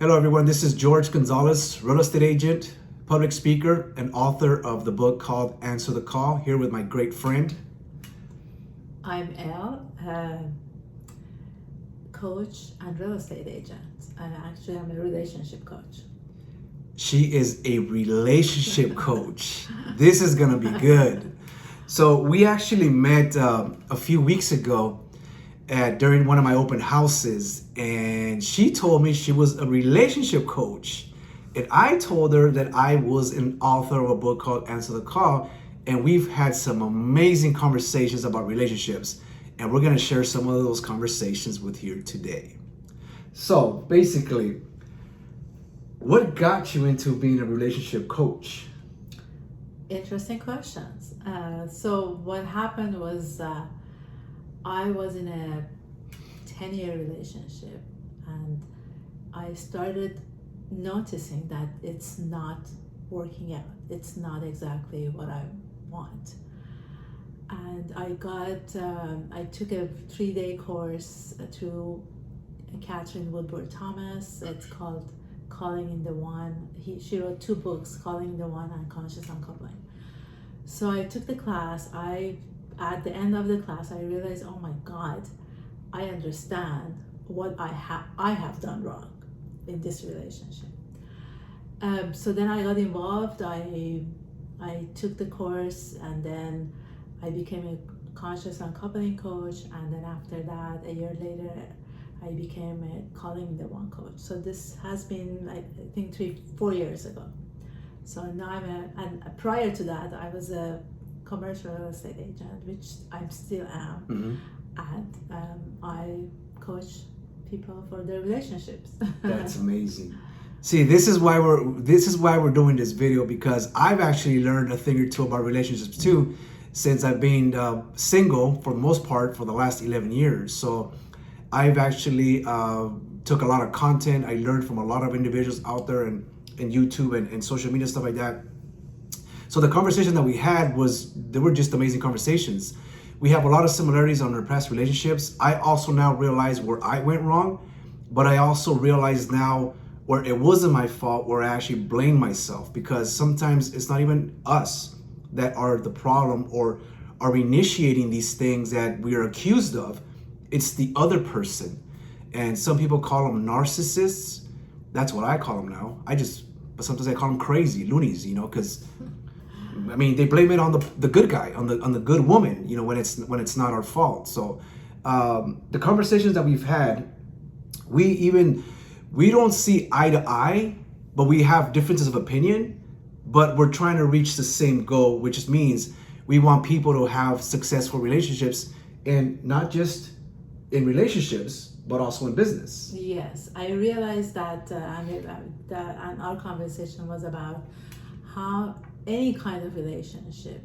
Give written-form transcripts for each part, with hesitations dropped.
Hello, everyone. This is George Gonzalez, real estate agent, public speaker, and author of the book called Answer the Call, here with my great friend. I'm Elle, coach and real estate agent. And actually, I'm a relationship coach. She is a relationship coach. This is going to be good. So we actually met a few weeks ago during one of my open houses, and she told me she was a relationship coach. And I told her that I was an author of a book called Answer the Call, and we've had some amazing conversations about relationships, and we're going to share some of those conversations with you today. So basically, what got you into being a relationship coach? Interesting questions. So what happened was I was in a 10-year relationship, and I started noticing that it's not working out. It's not exactly what I want. And I took a 3-day course through Catherine Woodward Thomas. It's called Calling in the One. She wrote 2 books, Calling in the One and Conscious Uncoupling. So I took the class. At the end of the class, I realized, oh my God, I understand what I have done wrong in this relationship. So then I got involved. I took the course, and then I became a Conscious Uncoupling coach. And then after that, a year later, I became a Calling the One coach. So this has been, I think, 3-4 years ago. So now and prior to that, I was a commercial real estate agent, which I still am. Mm-hmm. And I coach people for their relationships. That's amazing. See, this is why we're doing this video, because I've actually learned a thing or two about relationships too, since I've been single for the most part for the last 11 years. So I've actually took a lot of content. I learned from a lot of individuals out there and YouTube and social media, stuff like that. So the conversation that we had they were just amazing conversations. We have a lot of similarities on our past relationships. I also now realize where I went wrong, but I also realize now where it wasn't my fault, where I actually blame myself, because sometimes it's not even us that are the problem or are initiating these things that we are accused of. It's the other person. And some people call them narcissists. That's what I call them now. But sometimes I call them crazy, loonies, because I mean, they blame it on the good guy, on the good woman, when it's not our fault. So the conversations that we've had, we don't see eye to eye, but we have differences of opinion, but we're trying to reach the same goal, which just means we want people to have successful relationships, and not just in relationships, but also in business. Yes, I realized that, and our conversation was about how any kind of relationship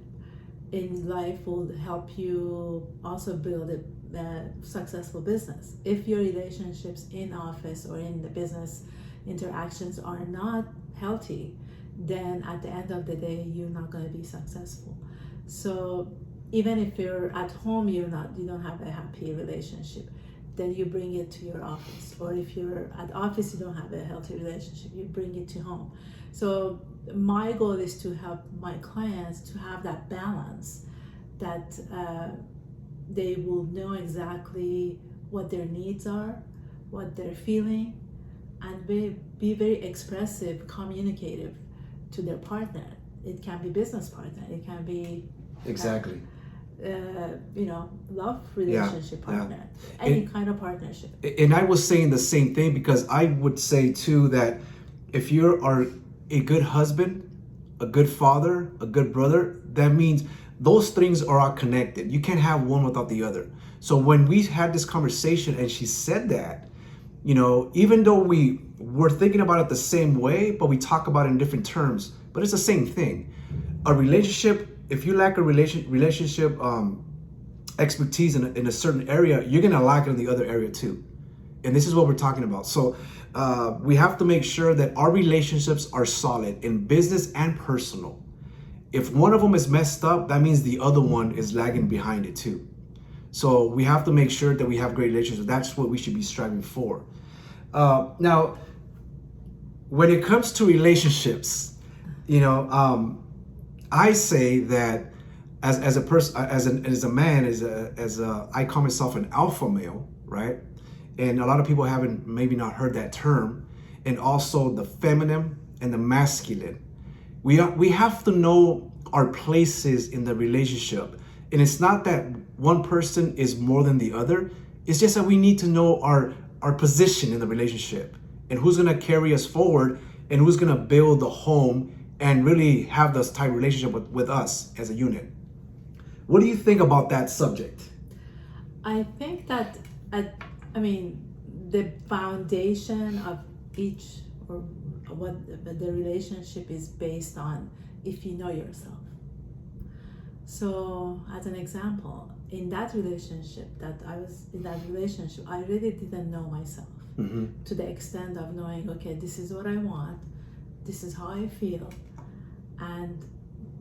in life will help you also build a successful business. If your relationships in office or in the business interactions are not healthy, then at the end of the day, you're not going to be successful. So even if you're at home, you don't have a happy relationship, then you bring it to your office. Or if you're at office, you don't have a healthy relationship, you bring it to home. So my goal is to help my clients to have that balance, that they will know exactly what their needs are, what they're feeling, and be very expressive, communicative to their partner. It can be business partner, it can be exactly love relationship partner, any kind of partnership. And I was saying the same thing, because I would say too that if you are a good husband, a good father, a good brother, that means those things are all connected. You can't have one without the other. So when we had this conversation and she said that, even though we're thinking about it the same way, but we talk about it in different terms, but it's the same thing. A relationship, if you lack a relationship expertise in a certain area, you're gonna lack it in the other area too. And this is what we're talking about. So we have to make sure that our relationships are solid in business and personal. If one of them is messed up, that means the other one is lagging behind it too. So we have to make sure that we have great relationships. That's what we should be striving for. Now, when it comes to relationships, you know, I say that as a person, as a man, I call myself an alpha male, right? And a lot of people haven't maybe not heard that term. And also the feminine and the masculine. We have to know our places in the relationship. And it's not that one person is more than the other. It's just that we need to know our position in the relationship and who's going to carry us forward and who's going to build the home and really have this type of relationship with us as a unit. What do you think about that subject? I think that, the foundation of each, or what the relationship is based on, if you know yourself. So, as an example, in that relationship, I really didn't know myself to the extent of knowing, okay, this is what I want, this is how I feel, and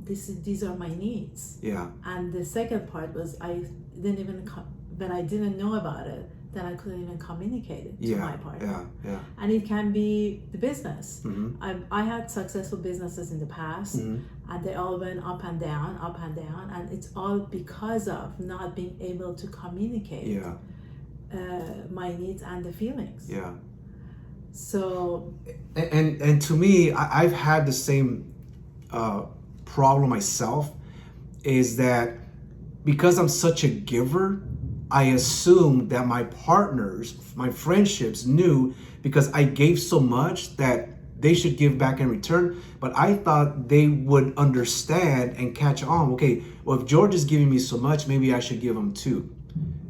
these are my needs. Yeah. And the second part was when I didn't know about it, then I couldn't even communicate it to my partner. Yeah. And it can be the business. I had successful businesses in the past, and they all went up and down, and it's all because of not being able to communicate my needs and the feelings. Yeah. So. And to me, I've had the same problem myself, is that because I'm such a giver, I assumed that my partners, my friendships knew, because I gave so much, that they should give back in return. But I thought they would understand and catch on. Okay, well, if George is giving me so much, maybe I should give him too.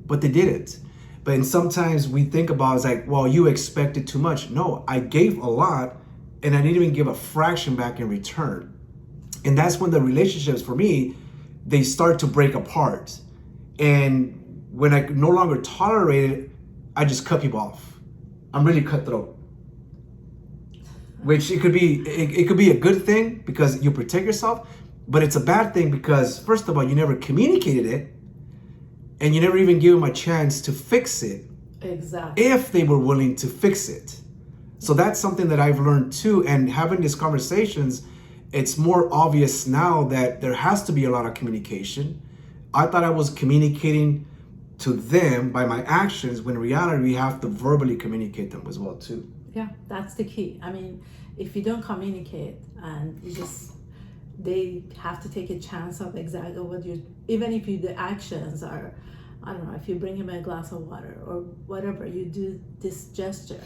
But they didn't. But sometimes we think about it's like, well, you expected too much. No, I gave a lot and I didn't even give a fraction back in return. And that's when the relationships, for me, they start to break apart. And when I no longer tolerate it, I just cut people off. I'm really cutthroat. Which it could be a good thing because you protect yourself, but it's a bad thing because, first of all, you never communicated it, and you never even gave them a chance to fix it. Exactly. If they were willing to fix it. So that's something that I've learned too. And having these conversations, it's more obvious now that there has to be a lot of communication. I thought I was communicating to them by my actions, when in reality we have to verbally communicate them as well too. Yeah, that's the key. I mean, if you don't communicate and they have to take a chance of exactly what even if the actions are, I don't know, if you bring him a glass of water or whatever, you do this gesture,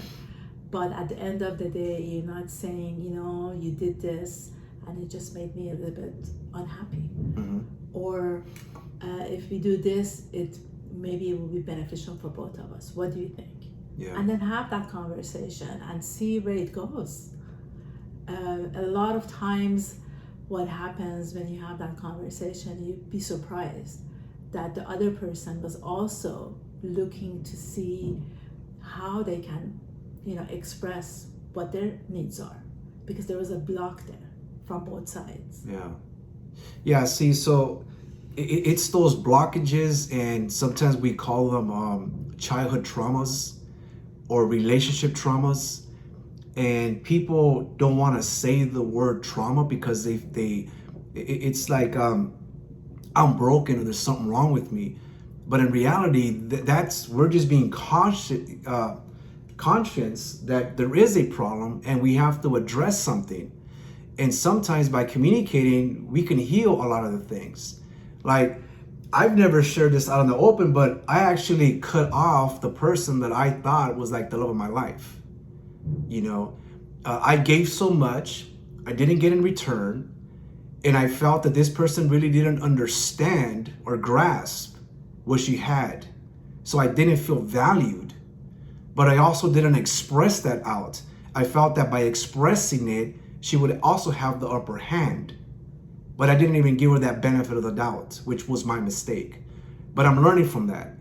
but at the end of the day, you're not saying, you did this and it just made me a little bit unhappy. Or if we do this, maybe it will be beneficial for both of us. What do you think? Yeah. And then have that conversation and see where it goes. A lot of times what happens when you have that conversation, you'd be surprised that the other person was also looking to see how they can, express what their needs are, because there was a block there from both sides. Yeah, see, so it's those blockages, and sometimes we call them childhood traumas or relationship traumas, and people don't want to say the word trauma because it's like I'm broken or there's something wrong with me. But in reality, we're just being conscious that there is a problem and we have to address something. And sometimes by communicating, we can heal a lot of the things. Like, I've never shared this out in the open, but I actually cut off the person that I thought was like the love of my life. I gave so much, I didn't get in return, and I felt that this person really didn't understand or grasp what she had. So I didn't feel valued, but I also didn't express that out. I felt that by expressing it, she would also have the upper hand. But I didn't even give her that benefit of the doubt, which was my mistake. But I'm learning from that.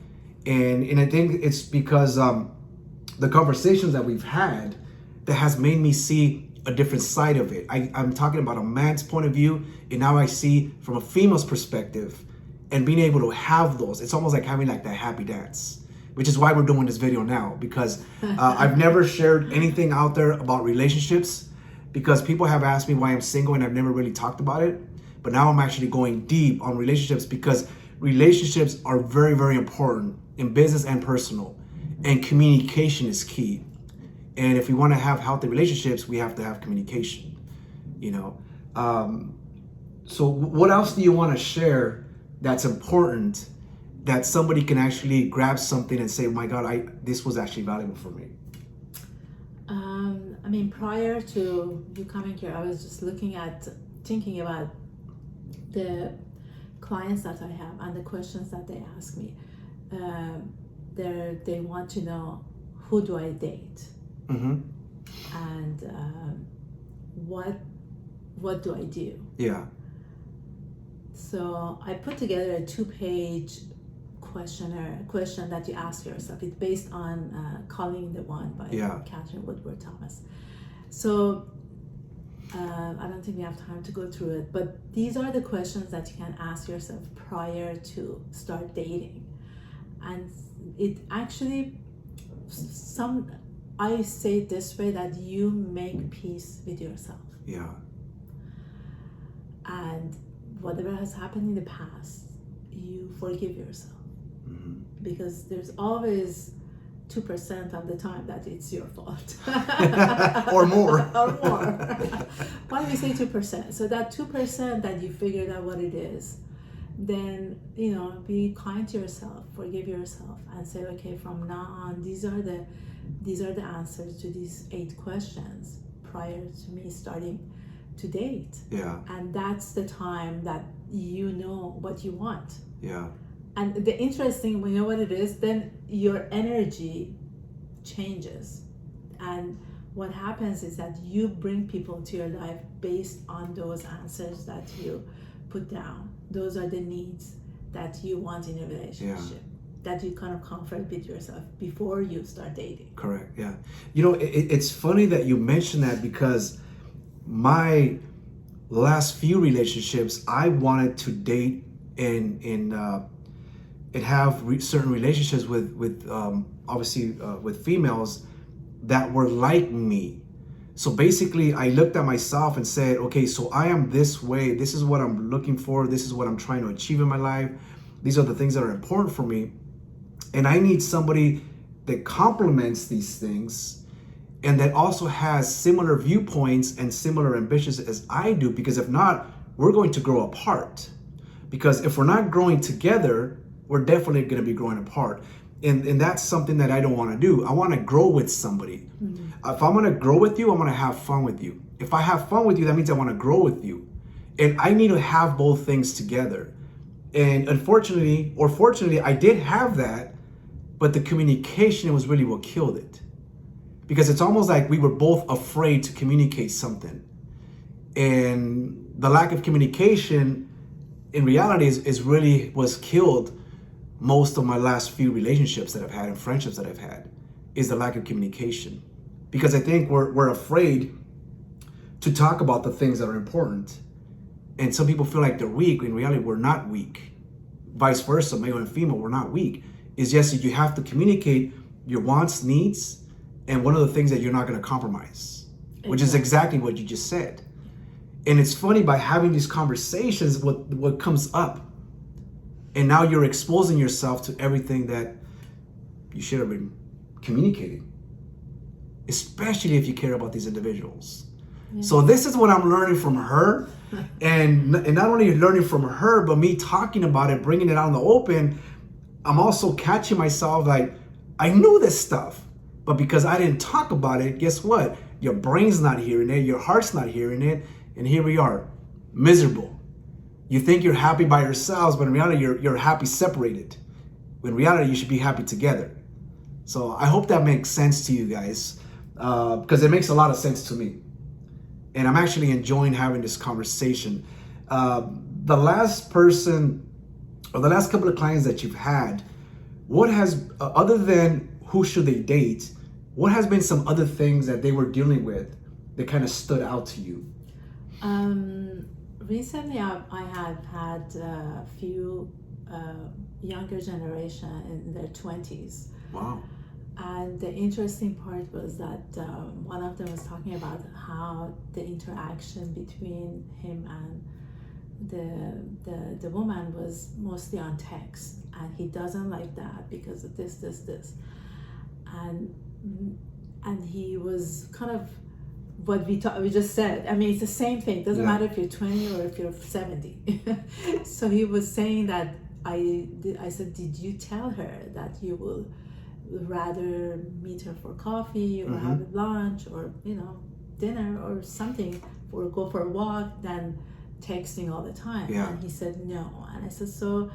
And I think it's because the conversations that we've had that has made me see a different side of it. I'm talking about a man's point of view, and now I see from a female's perspective, and being able to have those. It's almost like having like that happy dance. which is why we're doing this video now, because I've never shared anything out there about relationships, because people have asked me why I'm single and I've never really talked about it. But now I'm actually going deep on relationships, because relationships are very, very important in business and personal, and communication is key. And if we want to have healthy relationships, we have to have communication, you know. So what else do you want to share that's important, that somebody can actually grab something and say, oh my God, this was actually valuable for me? I mean, prior to you coming here, I was just thinking about the clients that I have and the questions that they ask me. They want to know, who do I date? Mm-hmm. And what do I do? Yeah. So I put together a 2-page question that you ask yourself. It's based on Calling the One by Catherine Woodward Thomas. So I don't think we have time to go through it, but these are the questions that you can ask yourself prior to start dating. And it actually, I say it this way, that you make peace with yourself. Yeah. And whatever has happened in the past, you forgive yourself. Mm-hmm. Because there's always 2% of the time that it's your fault. Or more. Or more. Why do we say 2%? So that 2% that you figured out what it is, then, you know, be kind to yourself, forgive yourself, and say, okay, from now on, these are the answers to these 8 questions prior to me starting to date. Yeah. And that's the time that you know what you want. Yeah. And the interesting, when you know what it is, then your energy changes. And what happens is that you bring people to your life based on those answers that you put down. Those are the needs that you want in a relationship, that you kind of comfort with yourself before you start dating. Correct, yeah. You know, it's funny that you mention that, because my last few relationships, I wanted to date and have certain relationships with obviously with females that were like me. So basically, I looked at myself and said, okay, so I am this way. This is what I'm looking for. This is what I'm trying to achieve in my life. These are the things that are important for me. And I need somebody that complements these things and that also has similar viewpoints and similar ambitions as I do, because if not, we're going to grow apart. Because if we're not growing together, we're definitely going to be growing apart. And that's something that I don't want to do. I want to grow with somebody. Mm-hmm. If I'm going to grow with you, I'm going to have fun with you. If I have fun with you, that means I want to grow with you. And I need to have both things together. And unfortunately, or fortunately, I did have that, but the communication was really what killed it. Because it's almost like we were both afraid to communicate something. And the lack of communication in reality is really was killed most of my last few relationships that I've had and friendships that I've had, is the lack of communication. Because I think we're afraid to talk about the things that are important. And some people feel like they're weak. In reality, we're not weak. Vice versa, male and female, we're not weak. It's just that you have to communicate your wants, needs, and one of the things that you're not going to compromise, which is exactly what you just said. And it's funny, by having these conversations, what comes up, and now you're exposing yourself to everything that you should have been communicating, especially if you care about these individuals. Yeah. So this is what I'm learning from her, and not only learning from her, but me talking about it, bringing it out in the open. I'm also catching myself like, I knew this stuff, but because I didn't talk about it, guess what? Your brain's not hearing it, your heart's not hearing it, and here we are, miserable. You think you're happy by yourselves, but in reality, you're happy separated. In reality, you should be happy together. So I hope that makes sense to you guys, because it makes a lot of sense to me. And I'm actually enjoying having this conversation. The last person, or the last couple of clients that you've had, what has, other than who should they date, what has been some other things that they were dealing with that kind of stood out to you? Recently, I have had a few younger generation in their 20s Wow. And the interesting part was that one of them was talking about how the interaction between him and the woman was mostly on text, and he doesn't like that because of this, and he was kind of what we just said. I mean, it's the same thing. It doesn't matter if you're 20 or if you're 70. So he was saying that I said, did you tell her that you will rather meet her for coffee or have lunch or dinner or something, or go for a walk than texting all the time? And he said no. And I said, so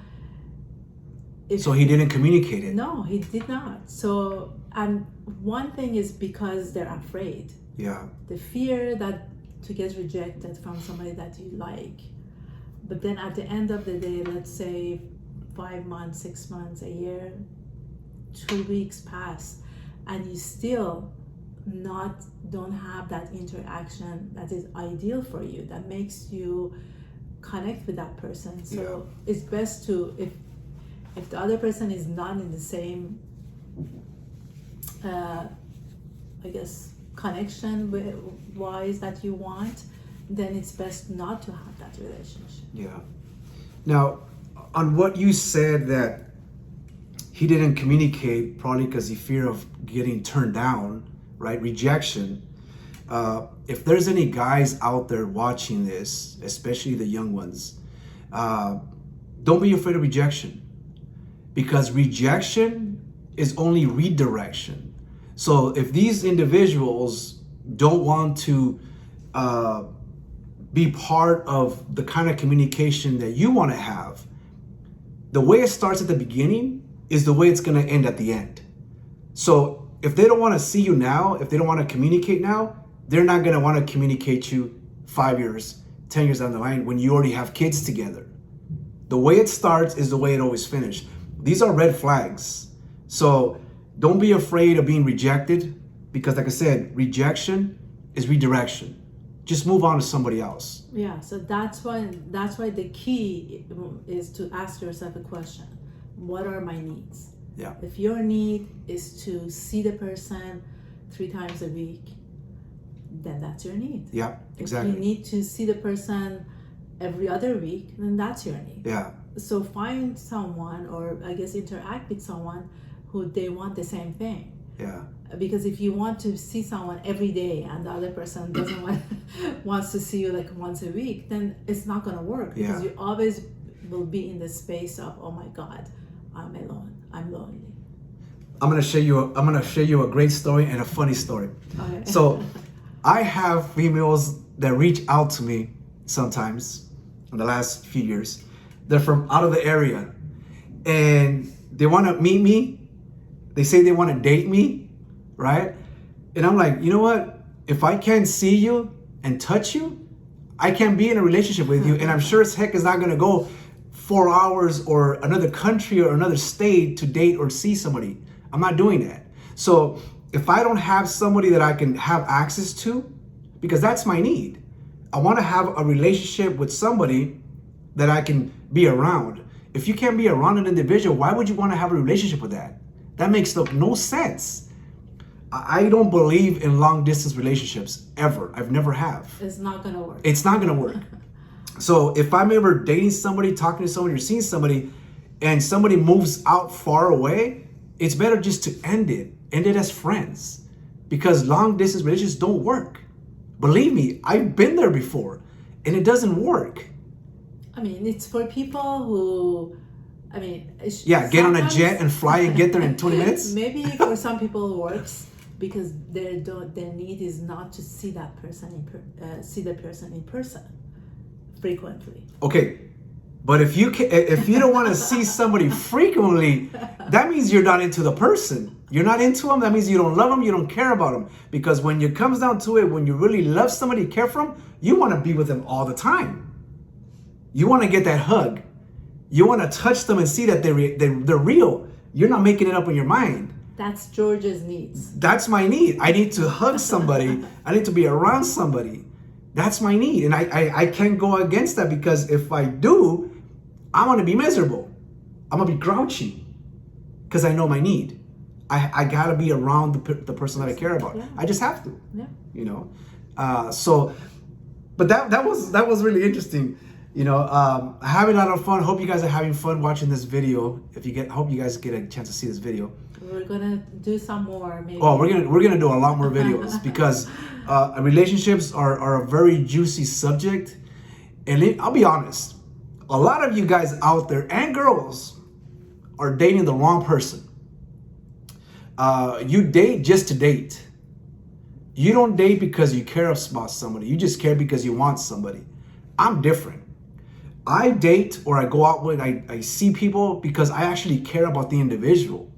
he didn't communicate it. No, he did not. So, and one thing is because they're afraid. The fear that to get rejected from somebody that you like. But then at the end of the day, let's say 5 months, 6 months, a year, 2 weeks pass, and you still don't have that interaction that is ideal for you, that makes you connect with that person. So it's best to, if the other person is not in the same I guess connection wise that you want, then it's best not to have that relationship. Now, on what you said that he didn't communicate, probably because he feared of getting turned down, right? Rejection. If there's any guys out there watching this, especially the young ones, don't be afraid of rejection, because rejection is only redirection. So if these individuals don't want to be part of the kind of communication that you want to have, the way it starts at the beginning is the way it's going to end at the end. So if they don't want to see you now, if they don't want to communicate now, they're not going to want to communicate you 5 years, 10 years down the line when you already have kids together. The way it starts is the way it always finishes. These are red flags. So don't be afraid of being rejected, because like I said, rejection is redirection. Just move on to somebody else. Yeah, so that's why the key is to ask yourself a question. What are my needs? If your need is to see the person 3 times a week, then that's your need. Exactly. If you need to see the person every other week, then that's your need. So find someone, or I guess interact with someone who they want the same thing. Because if you want to see someone every day and the other person doesn't wants to see you like once a week, then it's not going to work, because you always will be in the space of, oh my God, I'm alone, I'm lonely. I'm gonna show you a great story and a funny story. Okay. So I have females that reach out to me sometimes in the last few years. They're from out of the area and they want to meet me. They say they want to date me, right? And I'm like, you know what? If I can't see you and touch you, I can't be in a relationship with you. And I'm sure as heck is not going to go 4 hours or another country or another state to date or see somebody. I'm not doing that. So if I don't have somebody that I can have access to, because that's my need, I want to have a relationship with somebody that I can be around. If you can't be around an individual, why would you want to have a relationship with that? That makes no sense. I don't believe in long distance relationships ever. I've never have. It's not going to work. It's not going to work. So if I'm ever dating somebody, talking to somebody, or seeing somebody, and somebody moves out far away, it's better just to end it as friends, because long distance relationships don't work. Believe me, I've been there before and it doesn't work. I mean, it's for people who, get on a jet and fly and get there in 20 minutes. Maybe for some people it works because their need is not to see that person in person frequently. Okay, but if you don't want to see somebody frequently, that means you're not into the person. You're not into them. That means you don't love them. You don't care about them. Because when it comes down to it, when you really love somebody, care for them, you want to be with them all the time. You want to get that hug. You want to touch them and see that they're real. You're not making it up in your mind. That's George's needs. That's my need. I need to hug somebody. I need to be around somebody. That's my need. And I can't go against that, because if I do, I'm going to be miserable. I'm going to be grouchy because I know my need. I gotta be around the person that I care about. Yeah. I just have to. Yeah. You know, but that was really interesting. You know, having a lot of fun. Hope you guys are having fun watching this video. Hope you guys get a chance to see this video. We're gonna do some more, maybe. Oh, we're gonna do a lot more videos because relationships are a very juicy subject. And I'll be honest, a lot of you guys out there and girls are dating the wrong person. You date just to date. You don't date because you care about somebody. You just care because you want somebody. I'm different. I date or I go out with, I see people because I actually care about the individual.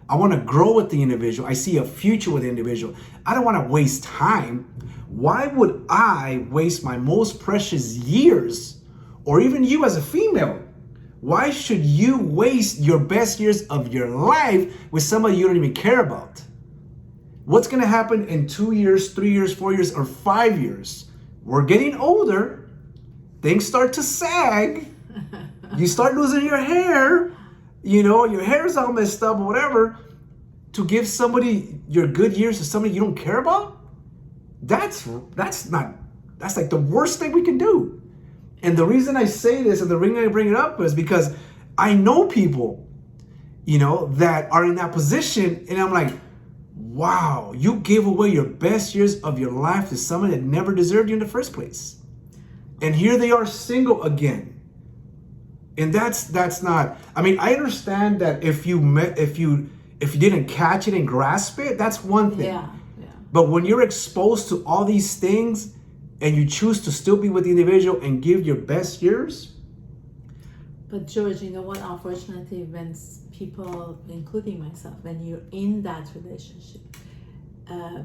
I want to grow with the individual. I see a future with the individual. I don't want to waste time. Why would I waste my most precious years, or even you as a female? Why should you waste your best years of your life with somebody you don't even care about? What's going to happen in 2 years, 3 years, 4 years, or 5 years? We're getting older. Things start to sag. You start losing your hair. You know, your hair is all messed up or whatever. To give somebody your good years to somebody you don't care about? That's like the worst thing we can do. And the reason I say this and the reason I bring it up is because I know people, you know, that are in that position, and I'm like, wow, you gave away your best years of your life to someone that never deserved you in the first place. And here they are single again. And that's not, I mean, I understand that if you didn't catch it and grasp it, that's one thing. Yeah. But when you're exposed to all these things and you choose to still be with the individual and give your best years. But George, you know what? Unfortunately, when people, including myself, when you're in that relationship,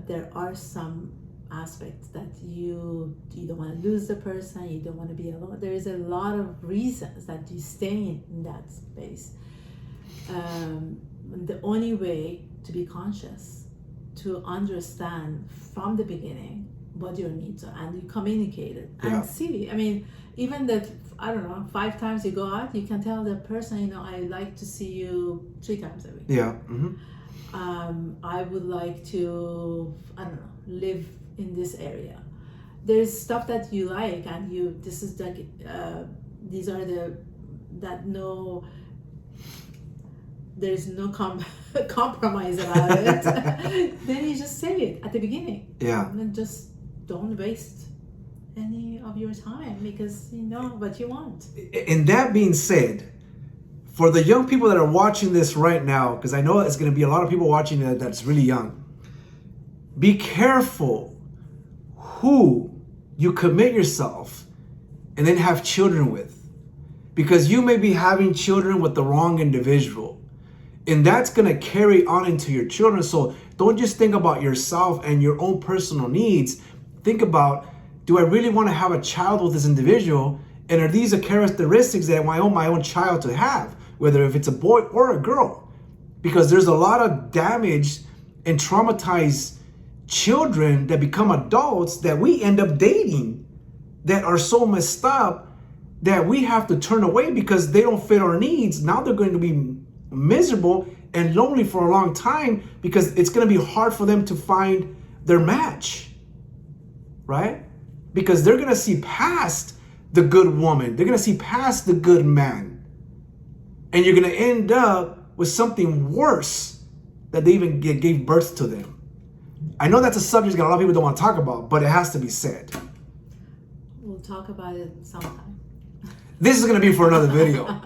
there are some aspects that you don't want to lose the person, you don't want to be alone. There is a lot of reasons that you stay in that space. The only way to be conscious, to understand from the beginning what your needs are, and you communicate it and see. I mean, even that, I don't know, 5 times you go out, you can tell the person, you know, I like to see you 3 times a week. Yeah. I would like to, I don't know, live in this area. There's stuff that you like, and this is like, these are there's no compromise about it. Then you just say it at the beginning. Yeah. And just don't waste any of your time, because you know what you want. And that being said, for the young people that are watching this right now, because I know it's going to be a lot of people watching that's really young, be careful who you commit yourself and then have children with, because you may be having children with the wrong individual, and that's going to carry on into your children. So don't just think about yourself and your own personal needs. Think about, do I really want to have a child with this individual, and are these the characteristics that I want my own child to have, whether if it's a boy or a girl? Because there's a lot of damaged and traumatized children that become adults that we end up dating that are so messed up that we have to turn away because they don't fit our needs. Now they're going to be miserable and lonely for a long time because it's going to be hard for them to find their match, right? Because they're going to see past the good woman. They're going to see past the good man. And you're going to end up with something worse that they even gave birth to them. I know that's a subject that a lot of people don't want to talk about, but it has to be said. We'll talk about it sometime. This is going to be for another video.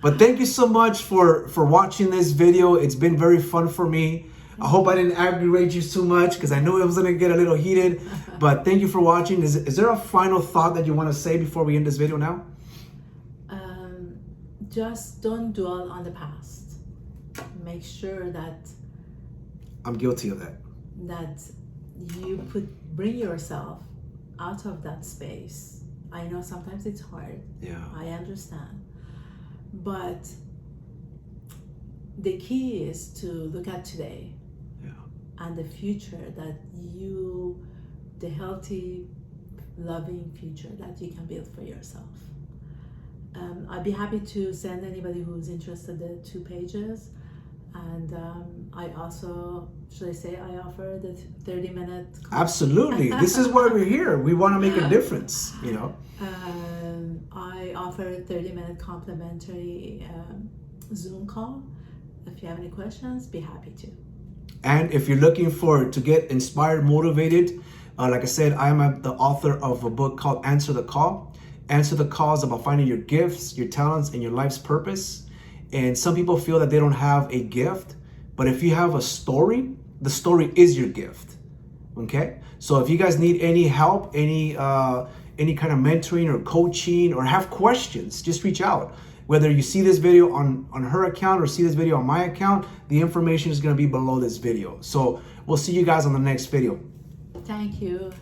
But thank you so much for watching this video. It's been very fun for me. I hope I didn't aggravate you too much, because I knew it was going to get a little heated. But thank you for watching. Is there a final thought that you want to say before we end this video now? Just don't dwell on the past. Make sure that I'm guilty of that. That you bring yourself out of that space. I know sometimes it's hard. Yeah. I understand. But the key is to look at today. Yeah. And the future that the healthy, loving future that you can build for yourself. I'd be happy to send anybody who's interested the 2 pages. And I also, should I say, I offer the 30-minute. Absolutely. This is why we're here. We want to make a difference, you know. I offer a 30-minute complimentary Zoom call. If you have any questions, be happy to. And if you're looking to get inspired, motivated, like I said, I am the author of a book called Answer the Call. Answer the Call is about finding your gifts, your talents, and your life's purpose. And some people feel that they don't have a gift, but if you have a story, the story is your gift. Okay? So if you guys need any help, any kind of mentoring or coaching, or have questions, just reach out. Whether you see this video on her account or see this video on my account, the information is going to be below this video. So we'll see you guys on the next video. Thank you.